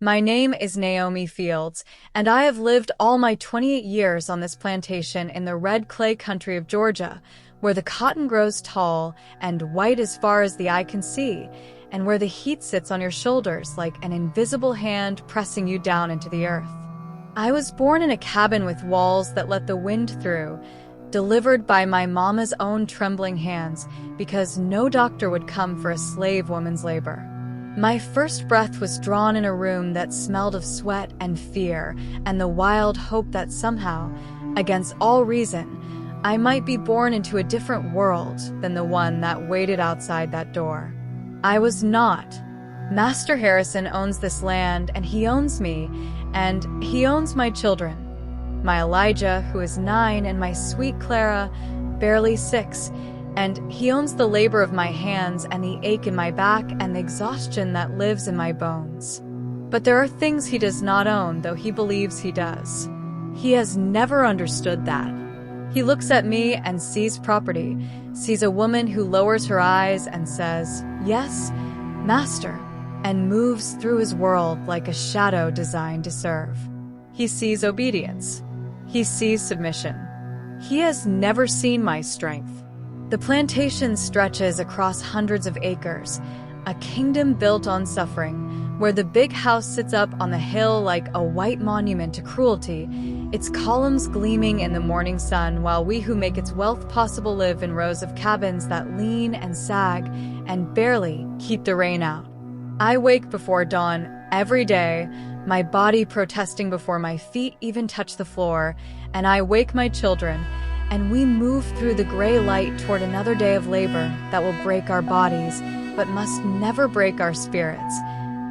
My name is Naomi Fields, and I have lived all my 28 years on this plantation in the red clay country of Georgia, where the cotton grows tall and white as far as the eye can see, and where the heat sits on your shoulders like an invisible hand pressing you down into the earth. I was born in a cabin with walls that let the wind through, delivered by my mama's own trembling hands, because no doctor would come for a slave woman's labor. My first breath was drawn in a room that smelled of sweat and fear, and the wild hope that somehow, against all reason, I might be born into a different world than the one that waited outside that door. I was not. Master Harrison owns this land, and he owns me, and he owns my children. My Elijah, who is 9, and my sweet Clara, barely 6, and he owns the labor of my hands and the ache in my back and the exhaustion that lives in my bones. But there are things he does not own, though he believes he does. He has never understood that. He looks at me and sees property, sees a woman who lowers her eyes and says, "Yes, Master," and moves through his world like a shadow designed to serve. He sees obedience. He sees submission. He has never seen my strength. The plantation stretches across hundreds of acres, a kingdom built on suffering, where the big house sits up on the hill like a white monument to cruelty, its columns gleaming in the morning sun, while we who make its wealth possible live in rows of cabins that lean and sag and barely keep the rain out. I wake before dawn every day, my body protesting before my feet even touch the floor, and I wake my children, and we move through the gray light toward another day of labor that will break our bodies, but must never break our spirits,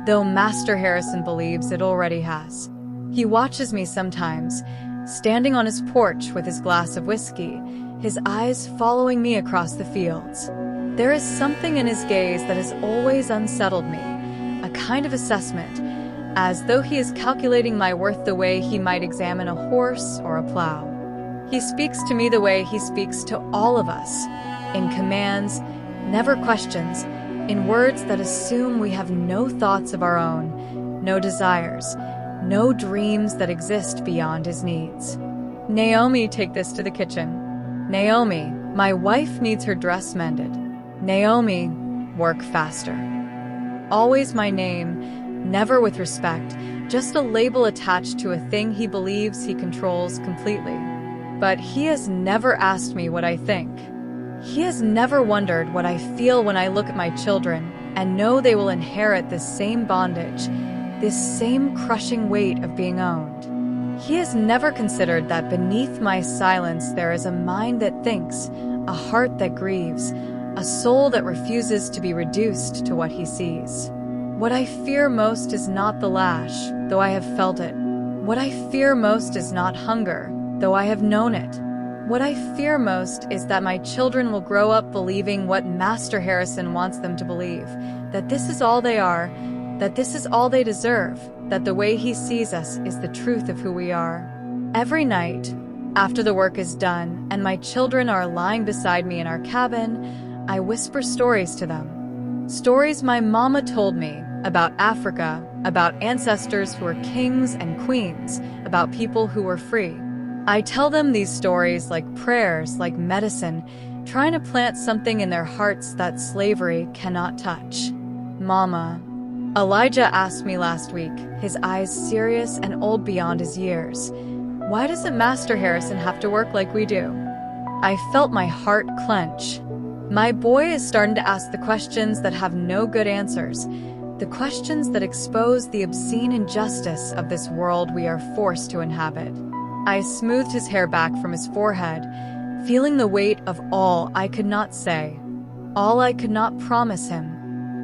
though Master Harrison believes it already has. He watches me sometimes, standing on his porch with his glass of whiskey, his eyes following me across the fields. There is something in his gaze that has always unsettled me, a kind of assessment, as though he is calculating my worth the way he might examine a horse or a plow. He speaks to me the way he speaks to all of us, in commands, never questions, in words that assume we have no thoughts of our own, no desires, no dreams that exist beyond his needs. "Naomi, take this to the kitchen. Naomi, my wife needs her dress mended. Naomi, work faster." Always my name, never with respect, just a label attached to a thing he believes he controls completely. But he has never asked me what I think. He has never wondered what I feel when I look at my children and know they will inherit this same bondage, this same crushing weight of being owned. He has never considered that beneath my silence there is a mind that thinks, a heart that grieves, a soul that refuses to be reduced to what he sees. What I fear most is not the lash, though I have felt it. What I fear most is not hunger, though I have known it. What I fear most is that my children will grow up believing what Master Harrison wants them to believe, that this is all they are, that this is all they deserve, that the way he sees us is the truth of who we are. Every night, after the work is done and my children are lying beside me in our cabin, I whisper stories to them. Stories my mama told me about Africa, about ancestors who were kings and queens, about people who were free. I tell them these stories like prayers, like medicine, trying to plant something in their hearts that slavery cannot touch. "Mama," Elijah asked me last week, his eyes serious and old beyond his years, "why doesn't Master Harrison have to work like we do?" I felt my heart clench. My boy is starting to ask the questions that have no good answers, the questions that expose the obscene injustice of this world we are forced to inhabit. I smoothed his hair back from his forehead, feeling the weight of all I could not say, all I could not promise him.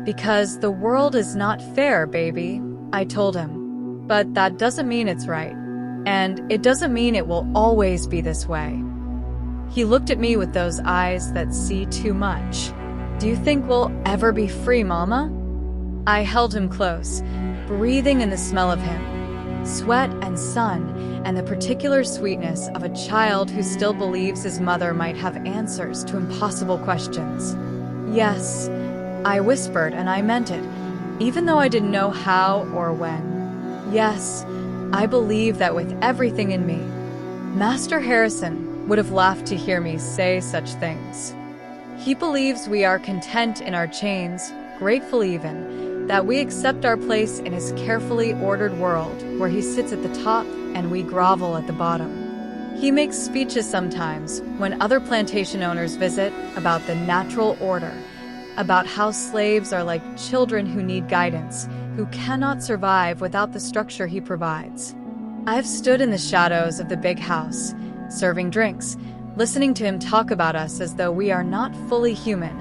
"Because the world is not fair, baby," I told him. "But that doesn't mean it's right. And it doesn't mean it will always be this way." He looked at me with those eyes that see too much. "Do you think we'll ever be free, Mama?" I held him close, breathing in the smell of him, sweat and sun, and the particular sweetness of a child who still believes his mother might have answers to impossible questions. "Yes," I whispered, and I meant it, even though I didn't know how or when. Yes, I believe that with everything in me. Master Harrison would have laughed to hear me say such things. He believes we are content in our chains, grateful even, that we accept our place in his carefully ordered world where he sits at the top and we grovel at the bottom. He makes speeches sometimes when other plantation owners visit about the natural order, about how slaves are like children who need guidance, who cannot survive without the structure he provides. I've stood in the shadows of the big house, serving drinks, listening to him talk about us as though we are not fully human,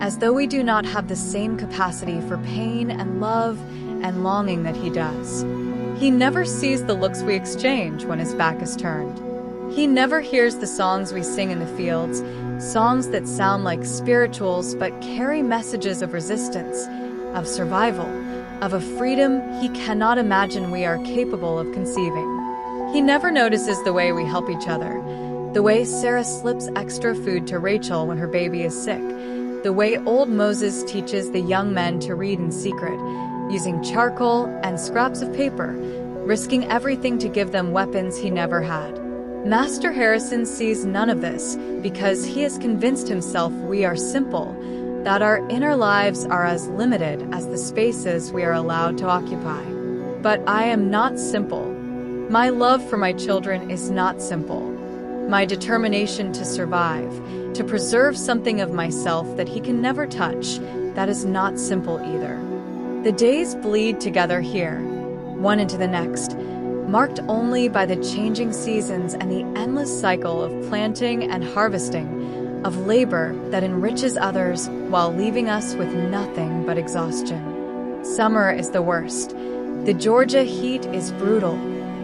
as though we do not have the same capacity for pain and love and longing that he does. He never sees the looks we exchange when his back is turned. He never hears the songs we sing in the fields, songs that sound like spirituals but carry messages of resistance, of survival, of a freedom he cannot imagine we are capable of conceiving. He never notices the way we help each other, the way Sarah slips extra food to Rachel when her baby is sick, the way old Moses teaches the young men to read in secret, using charcoal and scraps of paper, risking everything to give them weapons he never had. Master Harrison sees none of this because he has convinced himself we are simple, that our inner lives are as limited as the spaces we are allowed to occupy. But I am not simple. My love for my children is not simple. My determination to survive, to preserve something of myself that he can never touch, that is not simple either. The days bleed together here, one into the next, marked only by the changing seasons and the endless cycle of planting and harvesting, of labor that enriches others while leaving us with nothing but exhaustion. Summer is the worst. The Georgia heat is brutal,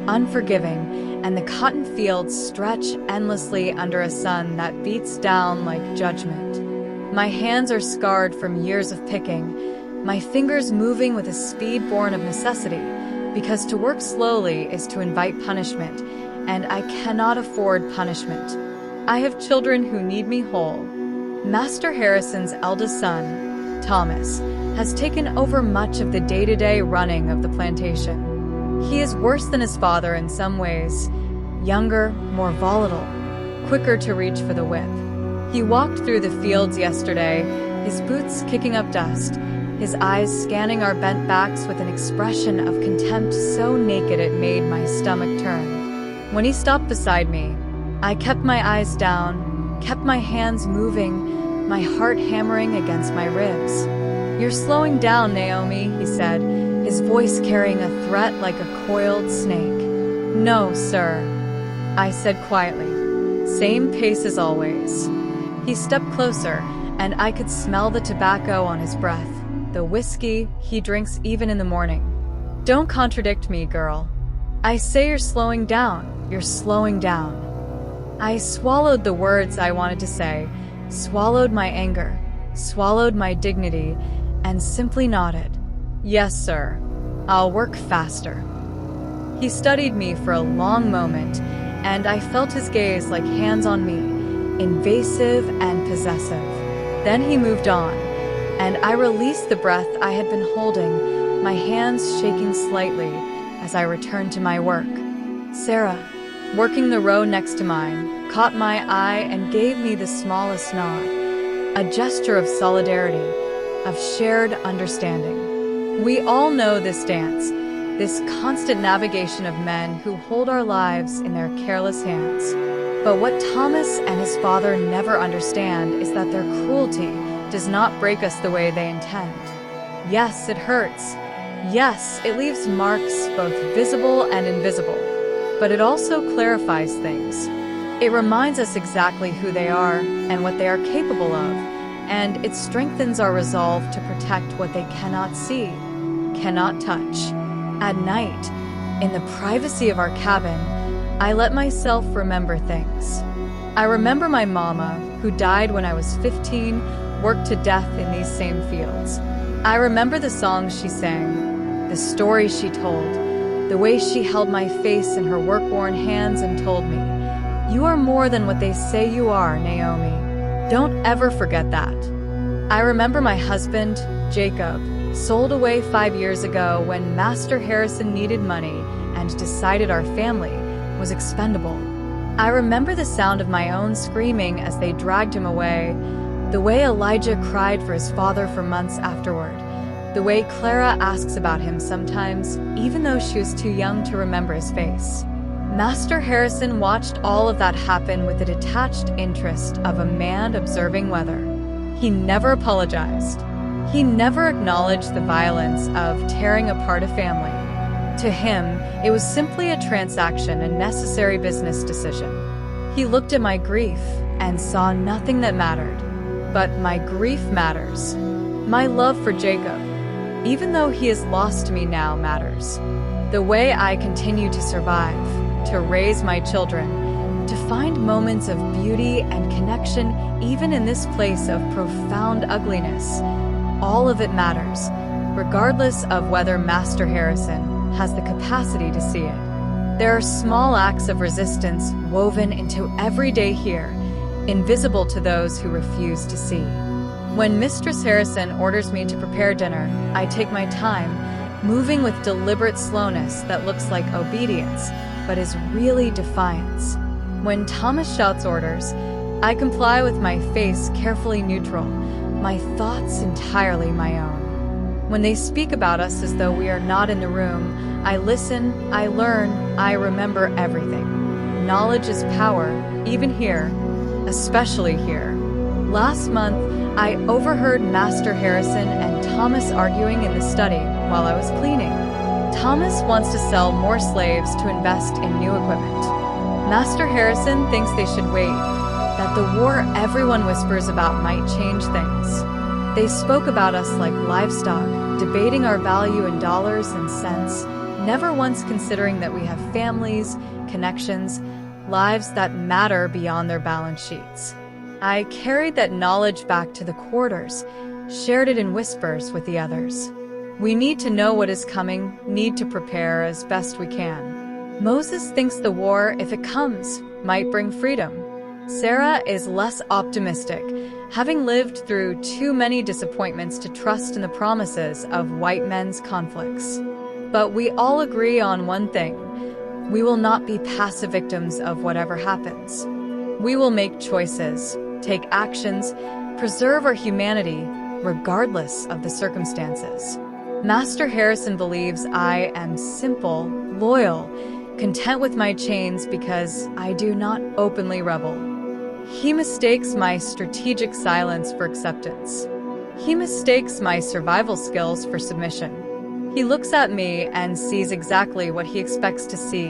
unforgiving, and the cotton fields stretch endlessly under a sun that beats down like judgment. My hands are scarred from years of picking, my fingers moving with a speed born of necessity, because to work slowly is to invite punishment, and I cannot afford punishment. I have children who need me whole. Master Harrison's eldest son, Thomas, has taken over much of the day-to-day running of the plantation. He is worse than his father in some ways, younger, more volatile, quicker to reach for the whip. He walked through the fields yesterday, his boots kicking up dust, his eyes scanning our bent backs with an expression of contempt so naked it made my stomach turn. When he stopped beside me, I kept my eyes down, kept my hands moving, my heart hammering against my ribs. "You're slowing down, Naomi," he said, his voice carrying a threat like a coiled snake. "No, sir," I said quietly. "Same pace as always." He stepped closer, and I could smell the tobacco on his breath, the whiskey he drinks even in the morning. "Don't contradict me, girl. I say you're slowing down. You're slowing down." I swallowed the words I wanted to say, swallowed my anger, swallowed my dignity, and simply nodded. "Yes, sir. I'll work faster." He studied me for a long moment, and I felt his gaze like hands on me, invasive and possessive. Then he moved on, and I released the breath I had been holding, my hands shaking slightly as I returned to my work. Sarah, working the row next to mine, caught my eye and gave me the smallest nod, a gesture of solidarity, of shared understanding. We all know this dance, this constant navigation of men who hold our lives in their careless hands. But what Thomas and his father never understand is that their cruelty does not break us the way they intend. Yes, it hurts. Yes, it leaves marks both visible and invisible. But it also clarifies things. It reminds us exactly who they are and what they are capable of, and it strengthens our resolve to protect what they cannot see, cannot touch. At night, in the privacy of our cabin, I let myself remember things. I remember my mama, who died when I was 15, worked to death in these same fields. I remember the songs she sang, the stories she told, the way she held my face in her work-worn hands and told me, "You are more than what they say you are, Naomi. Don't ever forget that." I remember my husband, Jacob, sold away 5 years ago when Master Harrison needed money and decided our family was expendable. I remember the sound of my own screaming as they dragged him away, the way Elijah cried for his father for months afterward, the way Clara asks about him sometimes, even though she was too young to remember his face. Master Harrison watched all of that happen with the detached interest of a man observing weather. He never apologized. He never acknowledged the violence of tearing apart a family. To him, it was simply a transaction, a necessary business decision. He looked at my grief and saw nothing that mattered. But my grief matters. My love for Jacob, even though he is lost to me now, matters. The way I continue to survive, to raise my children, to find moments of beauty and connection even in this place of profound ugliness, all of it matters, regardless of whether Master Harrison has the capacity to see it. There are small acts of resistance woven into every day here, invisible to those who refuse to see. When Mistress Harrison orders me to prepare dinner, I take my time, moving with deliberate slowness that looks like obedience, but is really defiance. When Thomas shouts orders, I comply with my face carefully neutral, my thoughts entirely my own. When they speak about us as though we are not in the room, I listen, I learn, I remember everything. Knowledge is power, even here, especially here. Last month, I overheard Master Harrison and Thomas arguing in the study while I was cleaning. Thomas wants to sell more slaves to invest in new equipment. Master Harrison thinks they should wait, that the war everyone whispers about might change things. They spoke about us like livestock, debating our value in dollars and cents, never once considering that we have families, connections, lives that matter beyond their balance sheets. I carried that knowledge back to the quarters, shared it in whispers with the others. We need to know what is coming, need to prepare as best we can. Moses thinks the war, if it comes, might bring freedom. Sarah is less optimistic, having lived through too many disappointments to trust in the promises of white men's conflicts. But we all agree on one thing. We will not be passive victims of whatever happens. We will make choices, take actions, preserve our humanity, regardless of the circumstances. Master Harrison believes I am simple, loyal, content with my chains because I do not openly rebel. He mistakes my strategic silence for acceptance. He mistakes my survival skills for submission. He looks at me and sees exactly what he expects to see,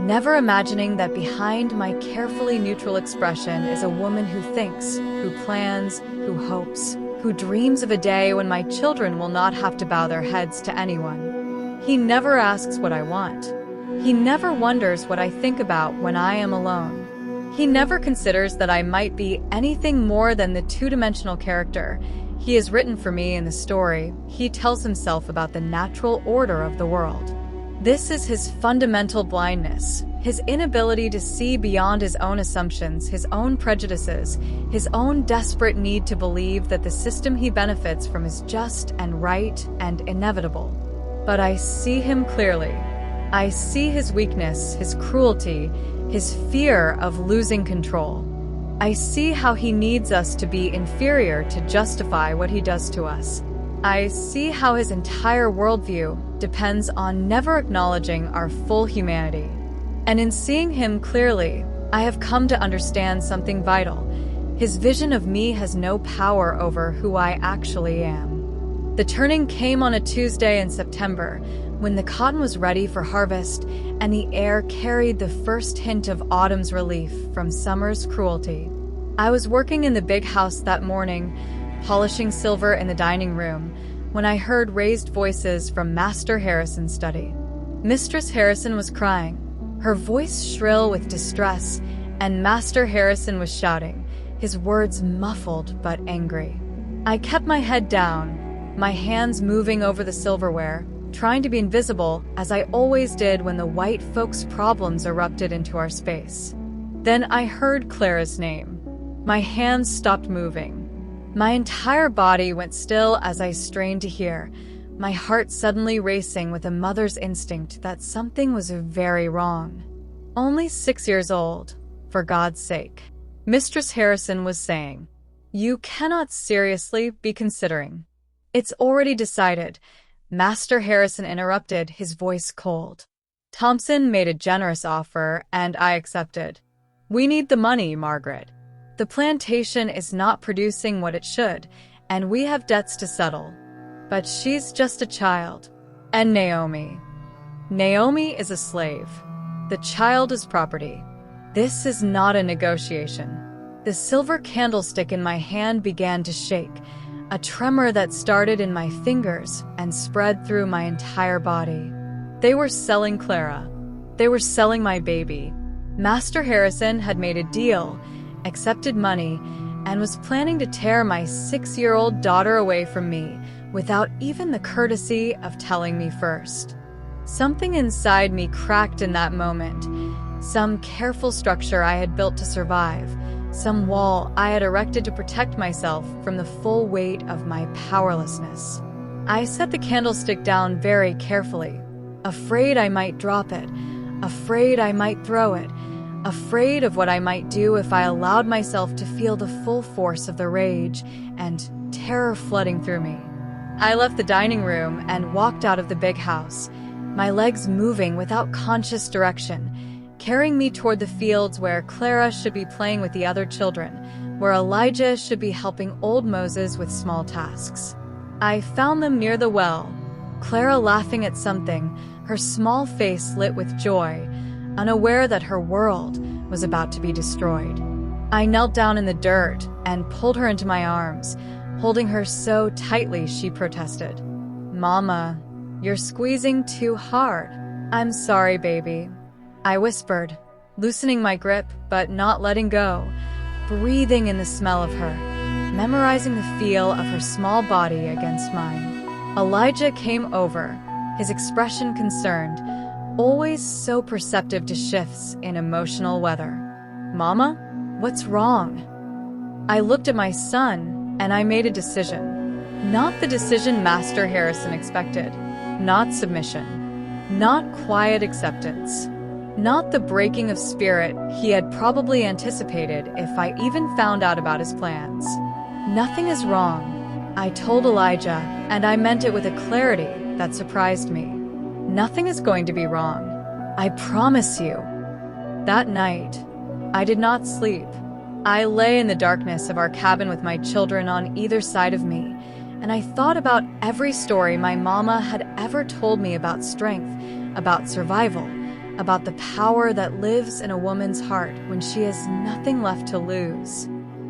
never imagining that behind my carefully neutral expression is a woman who thinks, who plans, who hopes, who dreams of a day when my children will not have to bow their heads to anyone. He never asks what I want. He never wonders what I think about when I am alone. He never considers that I might be anything more than the two-dimensional character he has written for me in the story he tells himself about the natural order of the world. This is his fundamental blindness, his inability to see beyond his own assumptions, his own prejudices, his own desperate need to believe that the system he benefits from is just and right and inevitable. But I see him clearly. I see his weakness, his cruelty, his fear of losing control. I see how he needs us to be inferior to justify what he does to us. I see how his entire worldview depends on never acknowledging our full humanity. And in seeing him clearly, I have come to understand something vital. His vision of me has no power over who I actually am. The turning came on a Tuesday in September, when the cotton was ready for harvest and the air carried the first hint of autumn's relief from summer's cruelty. I was working in the big house that morning, polishing silver in the dining room, when I heard raised voices from Master Harrison's study. Mistress Harrison was crying, her voice shrill with distress, and Master Harrison was shouting, his words muffled but angry. I kept my head down, my hands moving over the silverware, trying to be invisible, as I always did when the white folks' problems erupted into our space. Then I heard Clara's name. My hands stopped moving. My entire body went still as I strained to hear, my heart suddenly racing with a mother's instinct that something was very wrong. "Only 6 years old, for God's sake," Mistress Harrison was saying. "You cannot seriously be considering." "It's already decided," Master Harrison interrupted, his voice cold. "Thompson made a generous offer, and I accepted. We need the money, Margaret. The plantation is not producing what it should, and we have debts to settle. But she's just a child. And Naomi. Naomi is a slave. The child is property. This is not a negotiation." The silver candlestick in my hand began to shake, a tremor that started in my fingers and spread through my entire body. They were selling Clara. They were selling my baby. Master Harrison had made a deal, accepted money, and was planning to tear my 6-year-old daughter away from me without even the courtesy of telling me first. Something inside me cracked in that moment. Some careful structure I had built to survive, some wall I had erected to protect myself from the full weight of my powerlessness. I set the candlestick down very carefully, afraid I might drop it, afraid I might throw it, afraid of what I might do if I allowed myself to feel the full force of the rage and terror flooding through me. I left the dining room and walked out of the big house, my legs moving without conscious direction, carrying me toward the fields where Clara should be playing with the other children, where Elijah should be helping old Moses with small tasks. I found them near the well, Clara laughing at something, her small face lit with joy, unaware that her world was about to be destroyed. I knelt down in the dirt and pulled her into my arms, holding her so tightly she protested. "Mama, you're squeezing too hard." "I'm sorry, baby," I whispered, loosening my grip but not letting go, breathing in the smell of her, memorizing the feel of her small body against mine. Elijah came over, his expression concerned, always so perceptive to shifts in emotional weather. "Mama, what's wrong?" I looked at my son, and I made a decision. Not the decision Master Harrison expected. Not submission. Not quiet acceptance. Not the breaking of spirit he had probably anticipated if I even found out about his plans. "Nothing is wrong," I told Elijah, and I meant it with a clarity that surprised me. "Nothing is going to be wrong. I promise you." That night, I did not sleep. I lay in the darkness of our cabin with my children on either side of me, and I thought about every story my mama had ever told me about strength, about survival, about the power that lives in a woman's heart when she has nothing left to lose.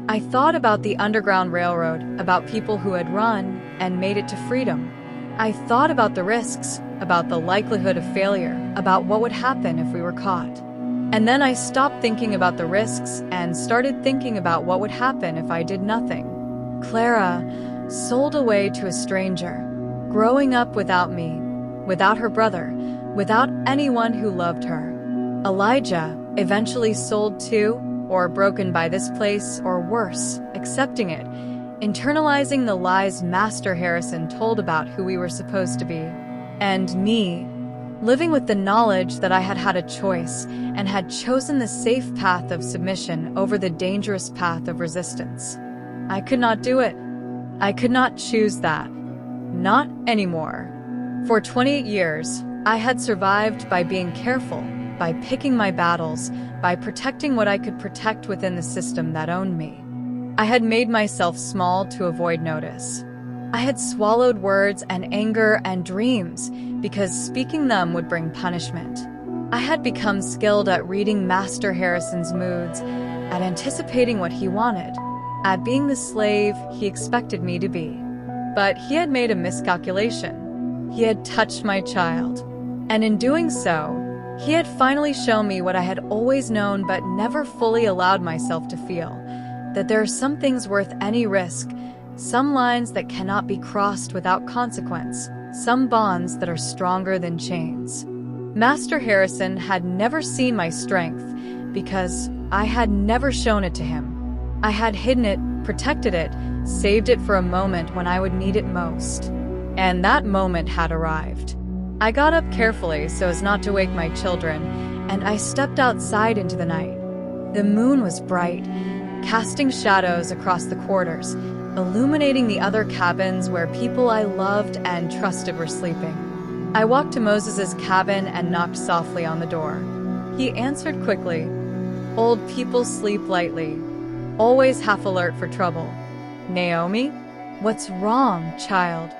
I thought about the Underground Railroad, about people who had run and made it to freedom. I thought about the risks, about the likelihood of failure, about what would happen if we were caught. And then I stopped thinking about the risks and started thinking about what would happen if I did nothing. Clara, sold away to a stranger, growing up without me, without her brother, without anyone who loved her. Elijah, eventually sold to, or broken by this place, or worse, accepting it, internalizing the lies Master Harrison told about who we were supposed to be. And me, living with the knowledge that I had had a choice and had chosen the safe path of submission over the dangerous path of resistance. I could not do it. I could not choose that. Not anymore. For 28 years, I had survived by being careful, by picking my battles, by protecting what I could protect within the system that owned me. I had made myself small to avoid notice. I had swallowed words and anger and dreams because speaking them would bring punishment. I had become skilled at reading Master Harrison's moods, at anticipating what he wanted, at being the slave he expected me to be. But he had made a miscalculation. He had touched my child. And in doing so, he had finally shown me what I had always known but never fully allowed myself to feel, that there are some things worth any risk, some lines that cannot be crossed without consequence, some bonds that are stronger than chains. Master Harrison had never seen my strength because I had never shown it to him. I had hidden it, protected it, saved it for a moment when I would need it most. And that moment had arrived. I got up carefully so as not to wake my children, and I stepped outside into the night. The moon was bright, casting shadows across the quarters, illuminating the other cabins where people I loved and trusted were sleeping. I walked to Moses's cabin and knocked softly on the door. He answered quickly. Old people sleep lightly, always half alert for trouble. Naomi? What's wrong, child?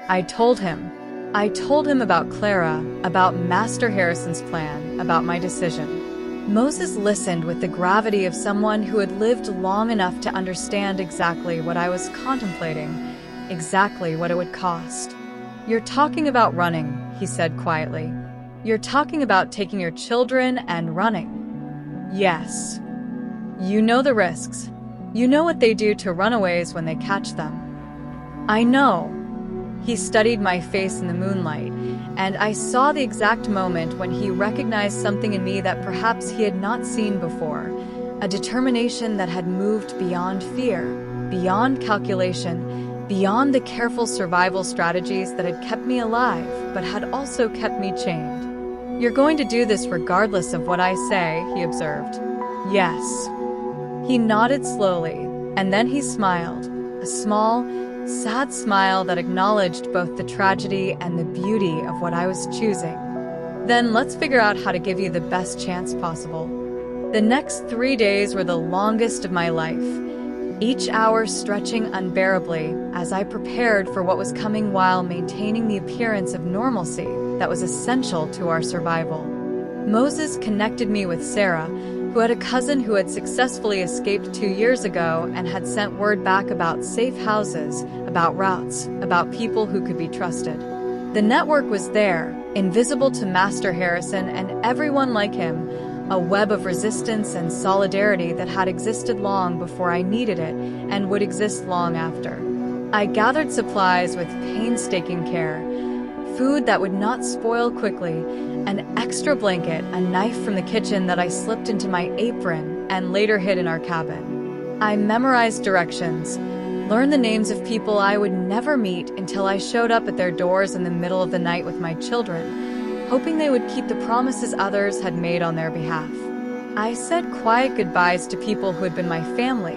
I told him. I told him about Clara, about Master Harrison's plan, about my decision. Moses listened with the gravity of someone who had lived long enough to understand exactly what I was contemplating, exactly what it would cost. You're talking about running, he said quietly. You're talking about taking your children and running. Yes. You know the risks. You know what they do to runaways when they catch them. I know. He studied my face in the moonlight, and I saw the exact moment when he recognized something in me that perhaps he had not seen before, a determination that had moved beyond fear, beyond calculation, beyond the careful survival strategies that had kept me alive, but had also kept me chained. You're going to do this regardless of what I say, he observed. Yes. He nodded slowly, and then he smiled, a small, sad smile that acknowledged both the tragedy and the beauty of what I was choosing. Then let's figure out how to give you the best chance possible. The next 3 days were the longest of my life, each hour stretching unbearably as I prepared for what was coming while maintaining the appearance of normalcy that was essential to our survival. Moses connected me with Sarah, who had a cousin who had successfully escaped 2 years ago and had sent word back about safe houses, about routes, about people who could be trusted. The network was there, invisible to Master Harrison and everyone like him, a web of resistance and solidarity that had existed long before I needed it and would exist long after. I gathered supplies with painstaking care, food that would not spoil quickly, an extra blanket, a knife from the kitchen that I slipped into my apron and later hid in our cabin. I memorized directions, learned the names of people I would never meet until I showed up at their doors in the middle of the night with my children, hoping they would keep the promises others had made on their behalf. I said quiet goodbyes to people who had been my family,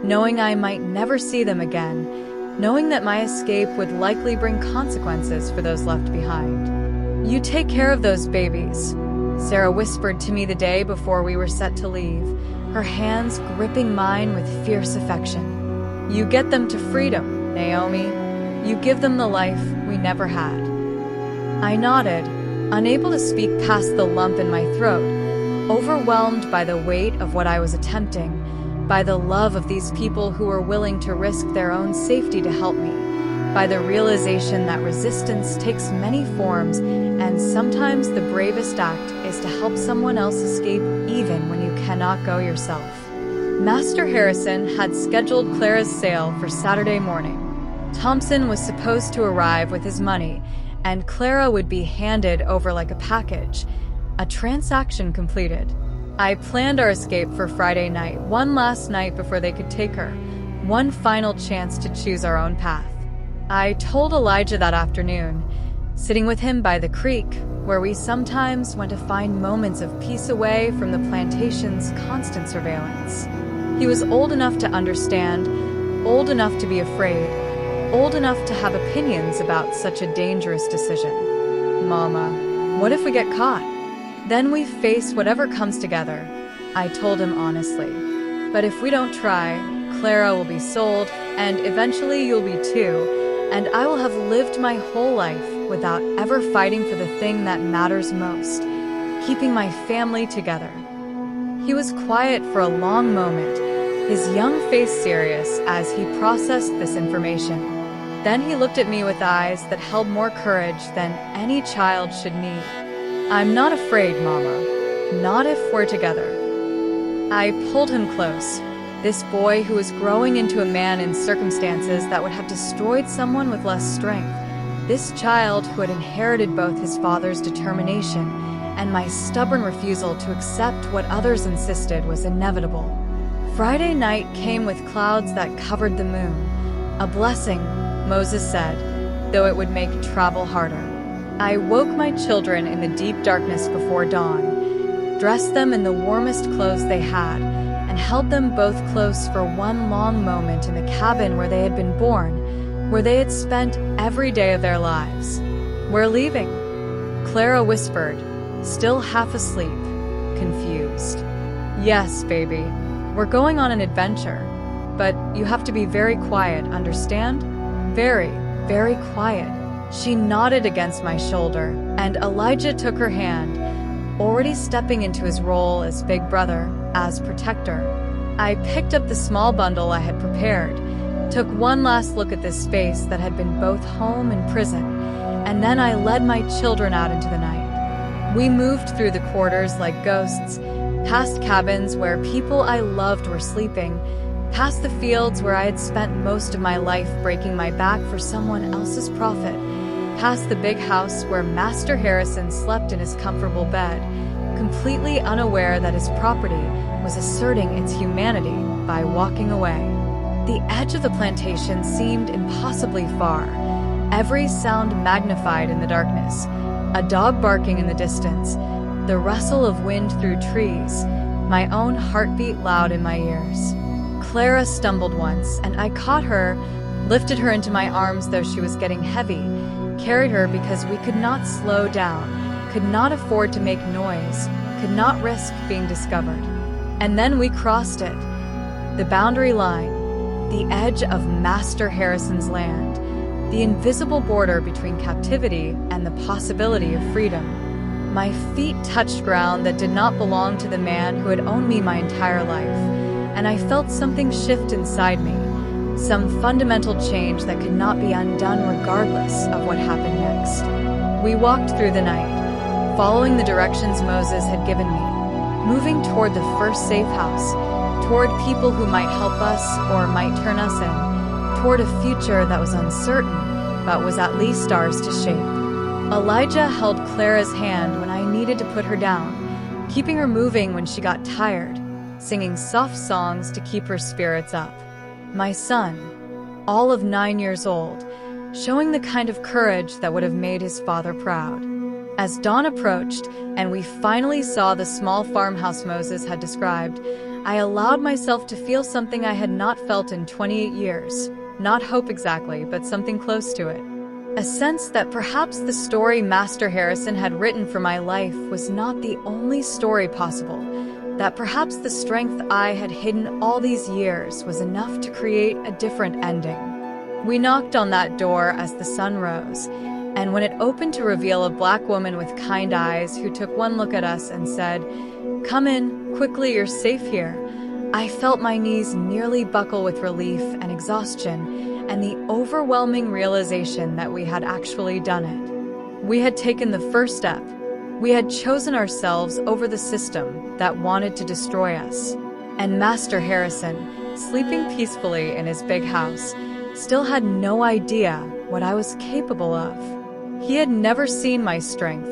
knowing I might never see them again, knowing that my escape would likely bring consequences for those left behind. You take care of those babies, Sarah whispered to me the day before we were set to leave, her hands gripping mine with fierce affection. You get them to freedom, Naomi. You give them the life we never had. I nodded, unable to speak past the lump in my throat, overwhelmed by the weight of what I was attempting, by the love of these people who were willing to risk their own safety to help me, by the realization that resistance takes many forms and sometimes the bravest act is to help someone else escape even when you cannot go yourself. Master Harrison had scheduled Clara's sale for Saturday morning. Thompson was supposed to arrive with his money, and Clara would be handed over like a package, a transaction completed. I planned our escape for Friday night, one last night before they could take her, one final chance to choose our own path. I told Elijah that afternoon, sitting with him by the creek, where we sometimes went to find moments of peace away from the plantation's constant surveillance. He was old enough to understand, old enough to be afraid, old enough to have opinions about such a dangerous decision. Mama, what if we get caught? Then we face whatever comes together, I told him honestly. But if we don't try, Clara will be sold, and eventually you'll be too, and I will have lived my whole life without ever fighting for the thing that matters most, keeping my family together. He was quiet for a long moment, his young face serious as he processed this information. Then he looked at me with eyes that held more courage than any child should need. I'm not afraid, Mama. Not if we're together. I pulled him close. This boy who was growing into a man in circumstances that would have destroyed someone with less strength. This child who had inherited both his father's determination and my stubborn refusal to accept what others insisted was inevitable. Friday night came with clouds that covered the moon, A blessing, Moses said, though it would make travel harder. I woke my children in the deep darkness before dawn, dressed them in the warmest clothes they had, and held them both close for one long moment in the cabin where they had been born, where they had spent every day of their lives. "We're leaving," Clara whispered, still half asleep, confused. "Yes, baby. We're going on an adventure. But you have to be very quiet, understand? Very, very quiet." She nodded against my shoulder, and Elijah took her hand, already stepping into his role as big brother, as protector. I picked up the small bundle I had prepared, took one last look at this space that had been both home and prison, and then I led my children out into the night. We moved through the quarters like ghosts, past cabins where people I loved were sleeping, past the fields where I had spent most of my life breaking my back for someone else's profit, past the big house where Master Harrison slept in his comfortable bed, completely unaware that his property was asserting its humanity by walking away. The edge of the plantation seemed impossibly far, every sound magnified in the darkness, a dog barking in the distance, the rustle of wind through trees, my own heartbeat loud in my ears. Clara stumbled once, and I caught her, lifted her into my arms though she was getting heavy, carried her because we could not slow down, could not afford to make noise, could not risk being discovered. And then we crossed it, the boundary line, the edge of Master Harrison's land, the invisible border between captivity and the possibility of freedom. My feet touched ground that did not belong to the man who had owned me my entire life, and I felt something shift inside me, some fundamental change that could not be undone regardless of what happened next. We walked through the night, following the directions Moses had given me, moving toward the first safe house, toward people who might help us or might turn us in, toward a future that was uncertain, but was at least ours to shape. Elijah held Clara's hand when I needed to put her down, keeping her moving when she got tired, singing soft songs to keep her spirits up. My son, all of 9 years old, showing the kind of courage that would have made his father proud. As dawn approached and we finally saw the small farmhouse Moses had described, I allowed myself to feel something I had not felt in 28 years. Not hope exactly, but something close to it. A sense that perhaps the story Master Harrison had written for my life was not the only story possible, that perhaps the strength I had hidden all these years was enough to create a different ending. We knocked on that door as the sun rose, and when it opened to reveal a black woman with kind eyes who took one look at us and said, "Come in, quickly, you're safe here," I felt my knees nearly buckle with relief and exhaustion, and the overwhelming realization that we had actually done it. We had taken the first step. We had chosen ourselves over the system that wanted to destroy us. And Master Harrison, sleeping peacefully in his big house, still had no idea what I was capable of. He had never seen my strength.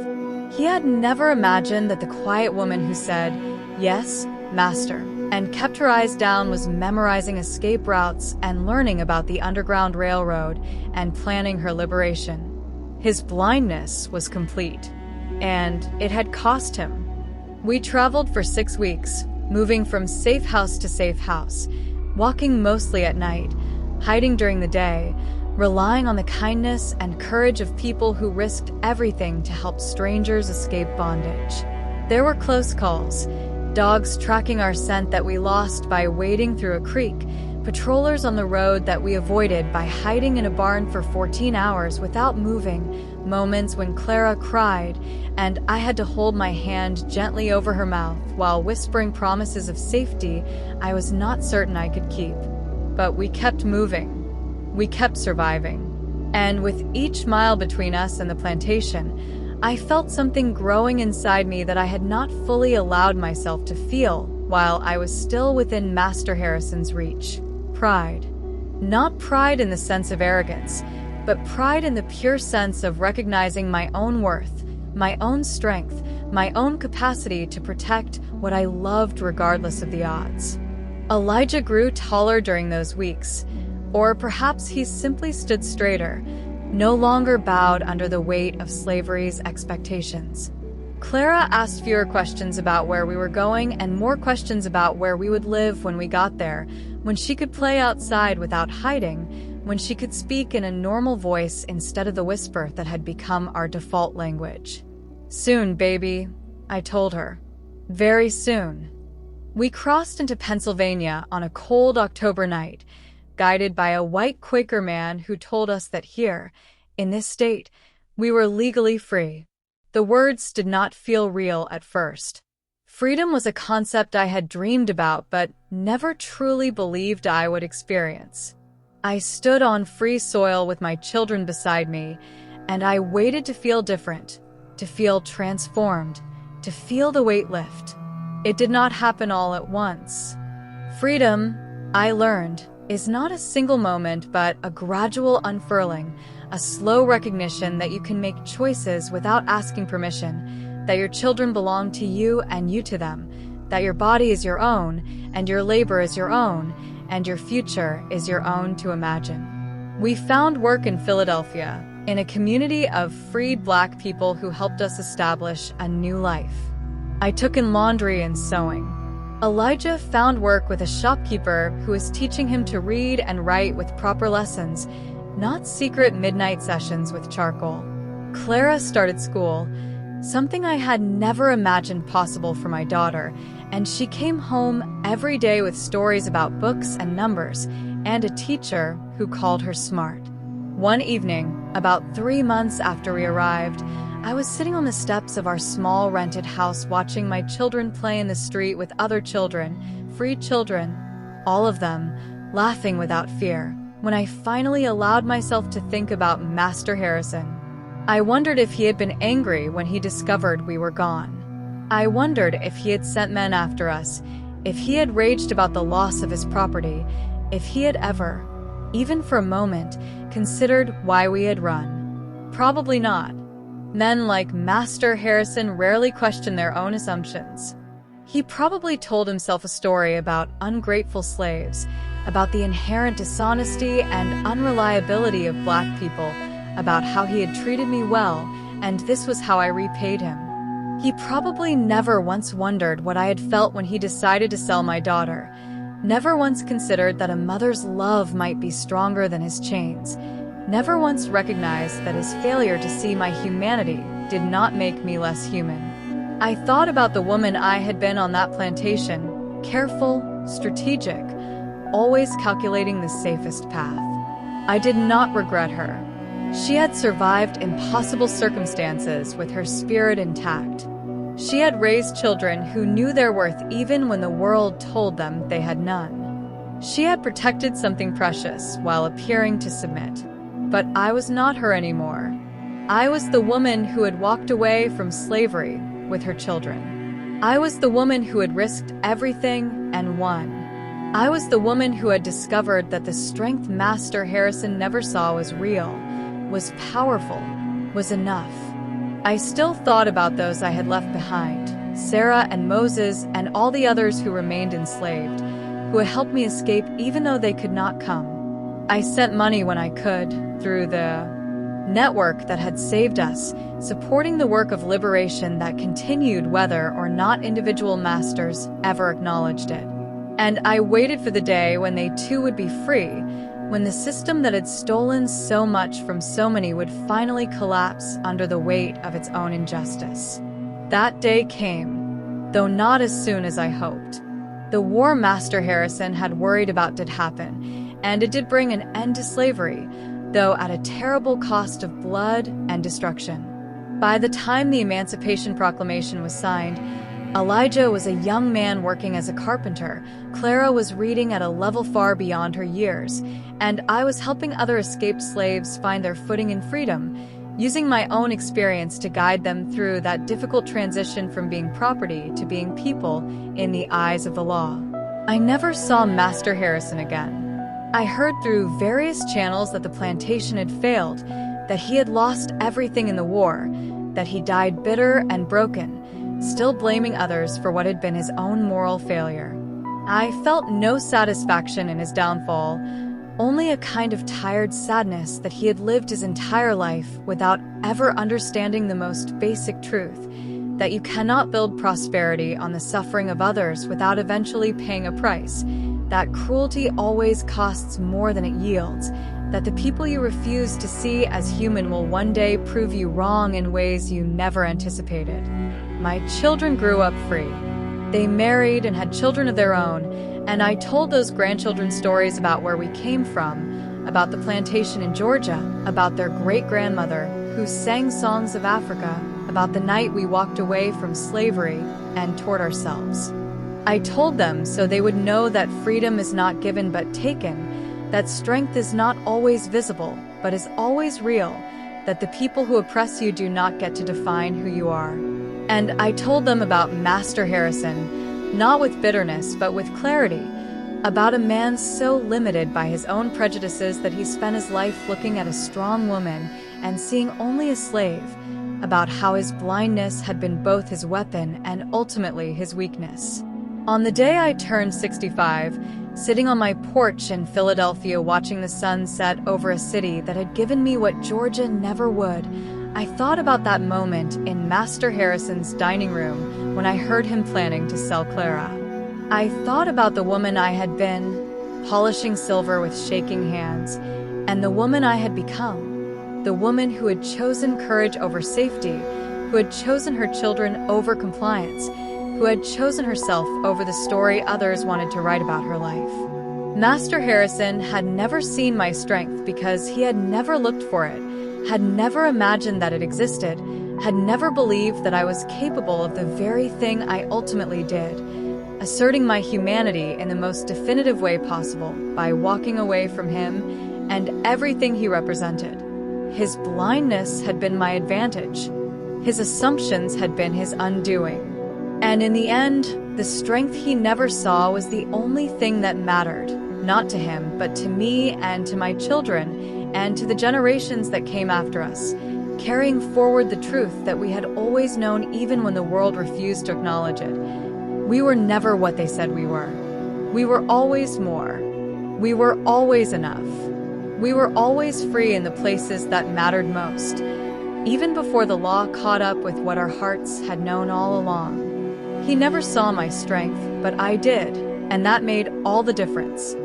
He had never imagined that the quiet woman who said, "Yes, Master," and kept her eyes down was memorizing escape routes and learning about the Underground Railroad and planning her liberation. His blindness was complete, and it had cost him. We traveled for 6 weeks, moving from safe house to safe house, walking mostly at night, hiding during the day, relying on the kindness and courage of people who risked everything to help strangers escape bondage. There were close calls, dogs tracking our scent that we lost by wading through a creek, patrollers on the road that we avoided by hiding in a barn for 14 hours without moving, moments when Clara cried and I had to hold my hand gently over her mouth while whispering promises of safety I was not certain I could keep. But we kept moving. We kept surviving. And with each mile between us and the plantation, I felt something growing inside me that I had not fully allowed myself to feel while I was still within Master Harrison's reach. Pride. Not pride in the sense of arrogance, but pride in the pure sense of recognizing my own worth, my own strength, my own capacity to protect what I loved regardless of the odds. Elijah grew taller during those weeks. Or perhaps he simply stood straighter, no longer bowed under the weight of slavery's expectations. Clara asked fewer questions about where we were going and more questions about where we would live when we got there, when she could play outside without hiding, when she could speak in a normal voice instead of the whisper that had become our default language. "Soon, baby," I told her. "Very soon." We crossed into Pennsylvania on a cold October night, guided by a white Quaker man who told us that here, in this state, we were legally free. The words did not feel real at first. Freedom was a concept I had dreamed about but never truly believed I would experience. I stood on free soil with my children beside me, and I waited to feel different, to feel transformed, to feel the weight lift. It did not happen all at once. Freedom, I learned, is not a single moment but a gradual unfurling, a slow recognition that you can make choices without asking permission, that your children belong to you and you to them, that your body is your own, and your labor is your own, and your future is your own to imagine. We found work in Philadelphia, in a community of freed Black people who helped us establish a new life. I took in laundry and sewing. Elijah found work with a shopkeeper who was teaching him to read and write with proper lessons, not secret midnight sessions with charcoal. Clara started school, something I had never imagined possible for my daughter, and she came home every day with stories about books and numbers, and a teacher who called her smart. One evening, about 3 months after we arrived, I was sitting on the steps of our small rented house watching my children play in the street with other children, free children, all of them, laughing without fear, when I finally allowed myself to think about Master Harrison. I wondered if he had been angry when he discovered we were gone. I wondered if he had sent men after us, if he had raged about the loss of his property, if he had ever, even for a moment, considered why we had run. Probably not. Men like Master Harrison rarely question their own assumptions. He probably told himself a story about ungrateful slaves, about the inherent dishonesty and unreliability of Black people, about how he had treated me well, and this was how I repaid him. He probably never once wondered what I had felt when he decided to sell my daughter, never once considered that a mother's love might be stronger than his chains, never once recognized that his failure to see my humanity did not make me less human. I thought about the woman I had been on that plantation, careful, strategic, always calculating the safest path. I did not regret her. She had survived impossible circumstances with her spirit intact. She had raised children who knew their worth even when the world told them they had none. She had protected something precious while appearing to submit. But I was not her anymore. I was the woman who had walked away from slavery with her children. I was the woman who had risked everything and won. I was the woman who had discovered that the strength Master Harrison never saw was real, was powerful, was enough. I still thought about those I had left behind, Sarah and Moses and all the others who remained enslaved, who had helped me escape even though they could not come. I sent money when I could, through the network that had saved us, supporting the work of liberation that continued whether or not individual masters ever acknowledged it. And I waited for the day when they too would be free, when the system that had stolen so much from so many would finally collapse under the weight of its own injustice. That day came, though not as soon as I hoped. The war Master Harrison had worried about did happen, and it did bring an end to slavery, though at a terrible cost of blood and destruction. By the time the Emancipation Proclamation was signed, Elijah was a young man working as a carpenter, Clara was reading at a level far beyond her years, and I was helping other escaped slaves find their footing in freedom, using my own experience to guide them through that difficult transition from being property to being people in the eyes of the law. I never saw Master Harrison again. I heard through various channels that the plantation had failed, that he had lost everything in the war, that he died bitter and broken, still blaming others for what had been his own moral failure. I felt no satisfaction in his downfall, only a kind of tired sadness that he had lived his entire life without ever understanding the most basic truth, that you cannot build prosperity on the suffering of others without eventually paying a price, that cruelty always costs more than it yields, that the people you refuse to see as human will one day prove you wrong in ways you never anticipated. My children grew up free. They married and had children of their own, and I told those grandchildren stories about where we came from, about the plantation in Georgia, about their great-grandmother who sang songs of Africa, about the night we walked away from slavery and toward ourselves. I told them so they would know that freedom is not given but taken, that strength is not always visible but is always real, that the people who oppress you do not get to define who you are. And I told them about Master Harrison, not with bitterness but with clarity, about a man so limited by his own prejudices that he spent his life looking at a strong woman and seeing only a slave, about how his blindness had been both his weapon and ultimately his weakness. On the day I turned 65, sitting on my porch in Philadelphia watching the sun set over a city that had given me what Georgia never would, I thought about that moment in Master Harrison's dining room when I heard him planning to sell Clara. I thought about the woman I had been, polishing silver with shaking hands, and the woman I had become, the woman who had chosen courage over safety, who had chosen her children over compliance, who had chosen herself over the story others wanted to write about her life. Master Harrison had never seen my strength because he had never looked for it, had never imagined that it existed, had never believed that I was capable of the very thing I ultimately did, asserting my humanity in the most definitive way possible by walking away from him and everything he represented. His blindness had been my advantage. His assumptions had been his undoing. And in the end, the strength he never saw was the only thing that mattered, not to him, but to me and to my children and to the generations that came after us, carrying forward the truth that we had always known even when the world refused to acknowledge it. We were never what they said we were. We were always more. We were always enough. We were always free in the places that mattered most, even before the law caught up with what our hearts had known all along. He never saw my strength, but I did, and that made all the difference.